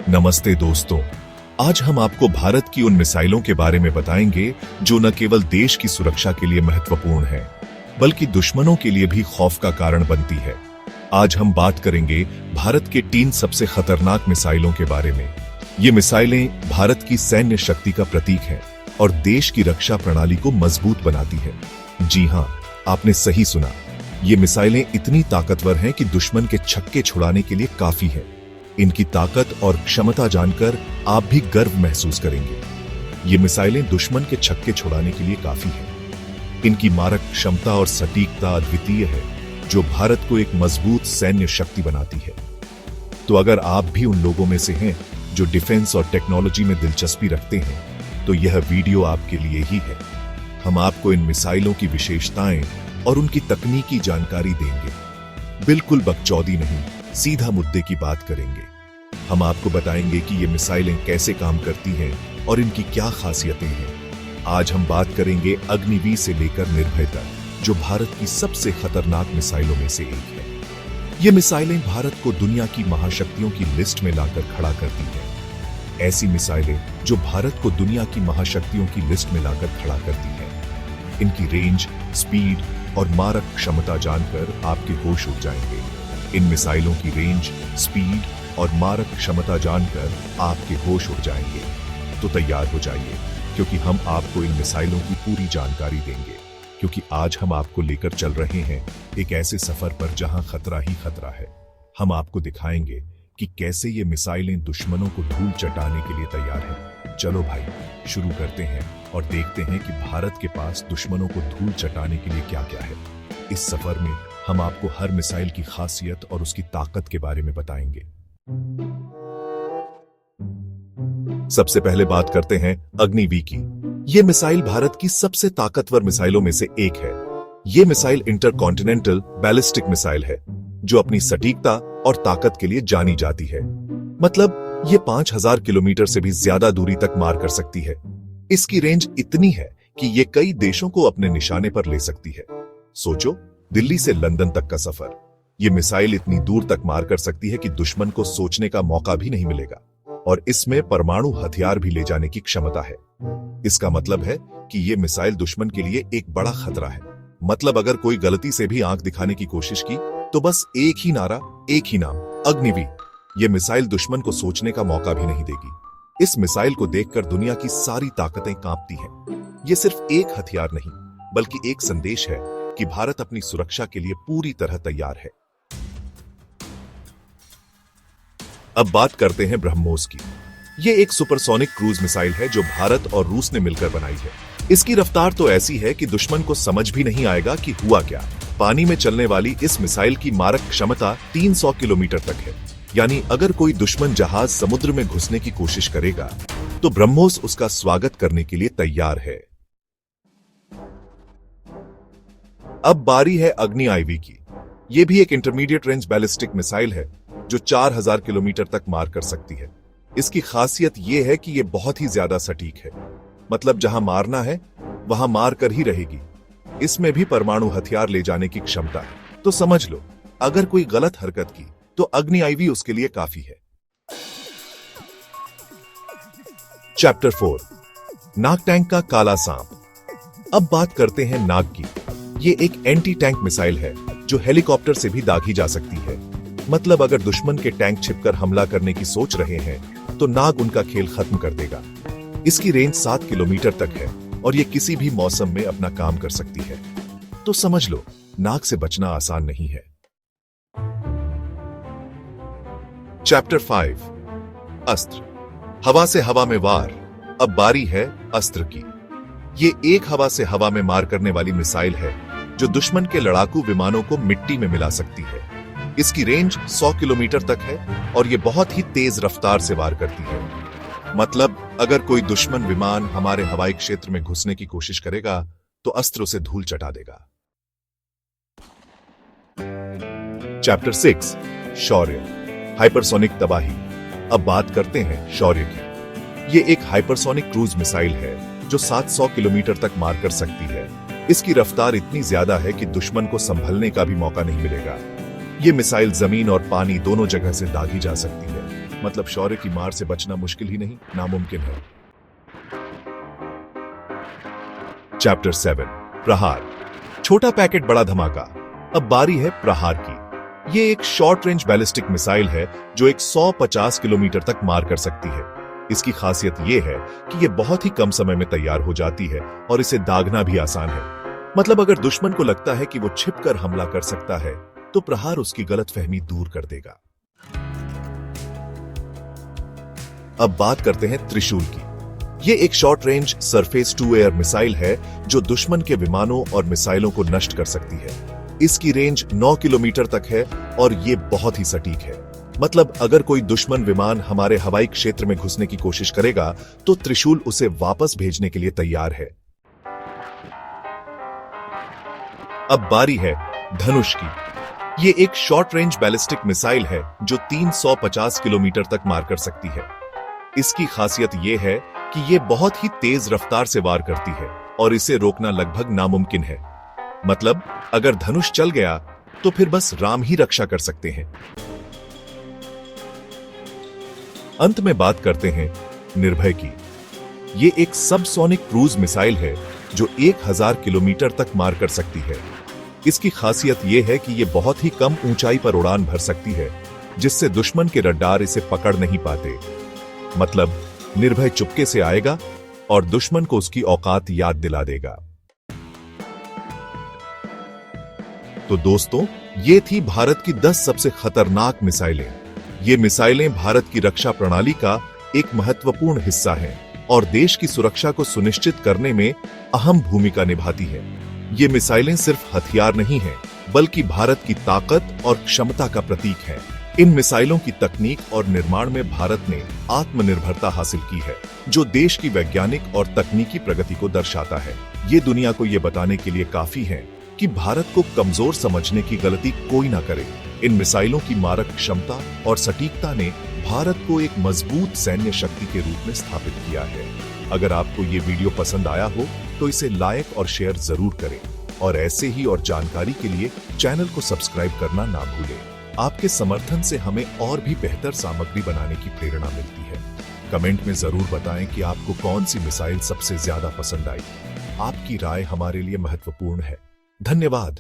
नमस्ते दोस्तों, आज हम आपको भारत की उन मिसाइलों के बारे में बताएंगे जो न केवल देश की सुरक्षा के लिए महत्वपूर्ण है, बल्कि दुश्मनों के लिए भी खौफ का कारण बनती है। आज हम बात करेंगे भारत के 3 सबसे खतरनाक मिसाइलों के बारे में। ये मिसाइलें भारत की सैन्य शक्ति का प्रतीक हैं और देश की रक्षा प्रणाली को मजबूत बनाती है। जी हां, आपने सही सुना। ये मिसाइलें इतनी ताकतवर हैं कि दुश्मन के छक्के छुड़ाने के लिए काफी है। इनकी ताकत और क्षमता जानकर आप भी गर्व महसूस करेंगे। ये मिसाइलें दुश्मन के छक्के छुड़ाने के लिए काफी हैं। इनकी मारक क्षमता और सटीकता अद्वितीय है, जो भारत को एक मजबूत सैन्य शक्ति बनाती है। तो अगर आप भी उन लोगों में से हैं जो डिफेंस और टेक्नोलॉजी में दिलचस्पी रखते हैं, तो यह वीडियो आपके लिए ही है। हम आपको इन मिसाइलों की विशेषताएं और उनकी तकनीकी जानकारी देंगे। बिल्कुल बकचोदी नहीं, सीधा मुद्दे की बात करेंगे। हम आपको बताएंगे कि ये मिसाइलें कैसे काम करती हैं और इनकी क्या खासियतें हैं। आज हम बात करेंगे अग्निवीर से लेकर निर्भय तक, जो भारत की सबसे खतरनाक मिसाइलों में से एक है। ये मिसाइलें भारत को दुनिया की महाशक्तियों की लिस्ट में लाकर खड़ा करती हैं। ऐसी मिसाइलें जो भारत को दुनिया की महाशक्तियों की लिस्ट में लाकर खड़ा करती हैं। इनकी रेंज, स्पीड और मारक क्षमता जानकर आपके होश उड़ जाएंगे। इन मिसाइलों की रेंज, स्पीड और मारक क्षमता जानकर आपके होश उड़ जाएंगे। तो तैयार हो जाइए, क्योंकि हम आपको इन मिसाइलों की पूरी जानकारी देंगे। क्योंकि आज हम आपको लेकर चल रहे हैं एक ऐसे सफर पर जहां खतरा ही खतरा है। हम आपको दिखाएंगे कि कैसे ये मिसाइलें दुश्मनों को धूल चटाने के लिए तैयार हैं। चलो भाई, शुरू करते हैं और देखते हैं कि भारत के पास दुश्मनों को धूल चटाने के लिए क्या क्या है। इस सफर में हम आपको हर मिसाइल की खासियत और उसकी ताकत के बारे में बताएंगे। सबसे पहले बात करते हैं अग्निवीर की। यह मिसाइल भारत की सबसे ताकतवर मिसाइलों में से एक है। यह मिसाइल इंटरकॉन्टिनेंटल बैलिस्टिक मिसाइल है, जो अपनी सटीकता और ताकत के लिए जानी जाती है। मतलब यह 5000 किलोमीटर से भी ज्यादा दूरी तक मार कर सकती है। इसकी रेंज इतनी है कि यह कई देशों को अपने निशाने पर ले सकती है। सोचो, दिल्ली से लंदन तक का सफर। यह मिसाइल इतनी दूर तक मार कर सकती है कि दुश्मन को सोचने का मौका भी नहीं मिलेगा। और इसमें परमाणु हथियार भी ले जाने की क्षमता है। इसका मतलब है कि यह मिसाइल दुश्मन के लिए एक बड़ा खतरा है। मतलब अगर कोई गलती से भी आंख दिखाने की कोशिश की, तो बस एक ही नारा, एक ही नाम, अग्निवीर। यह मिसाइल दुश्मन को सोचने का मौका भी नहीं देगी। इस मिसाइल को देखकर दुनिया की सारी ताकतें कांपती हैं। यह सिर्फ एक हथियार नहीं, बल्कि एक संदेश है कि भारत अपनी सुरक्षा के लिए पूरी तरह तैयार है। अब बात करते हैं ब्रह्मोस की। यह एक सुपरसोनिक क्रूज मिसाइल है जो भारत और रूस ने मिलकर बनाई है। इसकी रफ्तार तो ऐसी है कि दुश्मन को समझ भी नहीं आएगा कि हुआ क्या। पानी में चलने वाली इस मिसाइल की मारक क्षमता 300 किलोमीटर तक है। यानी अगर कोई दुश्मन जहाज समुद्र में घुसने की कोशिश करेगा, तो ब्रह्मोस उसका स्वागत करने के लिए तैयार है। अब बारी है अग्नि आईवी की। यह भी एक इंटरमीडिएट रेंज बैलिस्टिक मिसाइल है, जो 4000 किलोमीटर तक मार कर सकती है। इसकी खासियत यह है कि यह बहुत ही ज्यादा सटीक है। मतलब जहां मारना है, वहां मार कर ही रहेगी। इसमें भी परमाणु हथियार ले जाने की क्षमता है। तो समझ लो, अगर कोई गलत हरकत की, तो अग्नि आईवी उसके लिए काफी है। चैप्टर 4, नाग टैंक का काला सांप। अब बात करते हैं नाग की। ये एक एंटी टैंक मिसाइल है, जो हेलीकॉप्टर से भी दागी जा सकती है। मतलब अगर दुश्मन के टैंक छिपकर हमला करने की सोच रहे हैं, तो नाग उनका खेल खत्म कर देगा। इसकी रेंज 7 किलोमीटर तक है और ये किसी भी मौसम में अपना काम कर सकती है। तो समझ लो, नाग से बचना आसान नहीं है। चैप्टर 5, अस्त्र। हवा से हवा में वार। अब बारी है अस्त्र की। ये एक हवा से हवा में मार करने वाली मिसाइल है, जो दुश्मन के लड़ाकू विमानों को मिट्टी में मिला सकती है। इसकी रेंज 100 किलोमीटर तक है और ये बहुत ही तेज रफ्तार से वार करती है। मतलब अगर कोई दुश्मन विमान हमारे हवाई क्षेत्र में घुसने की कोशिश करेगा, तो अस्त्र उसे धूल चटा देगा। चैप्टर 6, शौर्य। हाइपरसोनिक तबाही। अब बात करते हैं शौर्य की। ये एक हाइपरसोनिक क्रूज मिसाइल है, जो 700 किलोमीटर तक मार कर सकती है। इसकी रफ्तार इतनी ज्यादा है कि दुश्मन को संभलने का भी मौका नहीं मिलेगा। ये मिसाइल जमीन और पानी दोनों जगह से दागी जा सकती है। मतलब शौर्य की मार से बचना मुश्किल ही नहीं, नामुमकिन है। चैप्टर 7 प्रहार। छोटा पैकेट बड़ा धमाका। अब बारी है प्रहार की। ये एक शॉर्ट रेंज बैलिस्टिक मिसाइल है जो 150 किलोमीटर तक मार कर सकती है। इसकी खासियत ये है कि ये बहुत ही कम समय में तैयार हो जाती है और इसे दागना भी आसान है। मतलब अगर दुश्मन को लगता है कि वो छिपकर हमला कर सकता है तो प्रहार उसकी गलतफहमी दूर कर देगा। अब बात करते हैं त्रिशूल की। ये एक short range surface to air missile है जो दुश्मन के विमानों और मिसाइलों को नष्ट कर सकती है। इसकी रेंज 9 किलोमीटर तक है और ये बहुत ही सटीक है। मतलब अगर कोई दुश्मन विमान हमारे हवाई क्षेत्र में घुसने की कोशिश करेगा तो त्रिशूल उसे वापस भेजने के लिए तैयार है। अब बारी है धनुष की। ये एक शॉर्ट रेंज बैलिस्टिक मिसाइल है जो 350 किलोमीटर तक मार कर सकती है। इसकी खासियत यह है कि यह बहुत ही तेज रफ्तार से वार करती है और इसे रोकना लगभग नामुमकिन है। मतलब अगर धनुष चल गया तो फिर बस राम ही रक्षा कर सकते हैं। अंत में बात करते हैं निर्भय की। ये एक सबसोनिक क्रूज मिसाइल है जो 1000 किलोमीटर तक मार कर सकती है। इसकी खासियत यह है कि यह बहुत ही कम ऊंचाई पर उड़ान भर सकती है जिससे दुश्मन के रडार इसे पकड़ नहीं पाते। मतलब निर्भय चुपके से आएगा और दुश्मन को उसकी औकात याद दिला देगा। तो दोस्तों, ये थी भारत की 10 सबसे खतरनाक मिसाइलें। ये मिसाइलें भारत की रक्षा प्रणाली का एक महत्वपूर्ण हिस्सा हैं और देश की सुरक्षा को सुनिश्चित करने में अहम भूमिका निभाती है। ये मिसाइलें सिर्फ हथियार नहीं हैं, बल्कि भारत की ताकत और क्षमता का प्रतीक हैं। इन मिसाइलों की तकनीक और निर्माण में भारत ने आत्मनिर्भरता हासिल की है, जो देश की वैज्ञानिक और तकनीकी प्रगति को दर्शाता है। ये दुनिया को ये बताने के लिए काफी है कि भारत को कमजोर समझने की गलती कोई ना करे। इन मिसाइलों की मारक क्षमता और सटीकता ने भारत को एक मजबूत सैन्य शक्ति के रूप में स्थापित किया है। अगर आपको ये वीडियो पसंद आया हो तो इसे लाइक और शेयर जरूर करें और ऐसे ही और जानकारी के लिए चैनल को सब्सक्राइब करना ना भूलें। आपके समर्थन से हमें और भी बेहतर सामग्री बनाने की प्रेरणा मिलती है। कमेंट में जरूर बताएं कि आपको कौन सी मिसाइल सबसे ज्यादा पसंद आई। आपकी राय हमारे लिए महत्वपूर्ण है। धन्यवाद।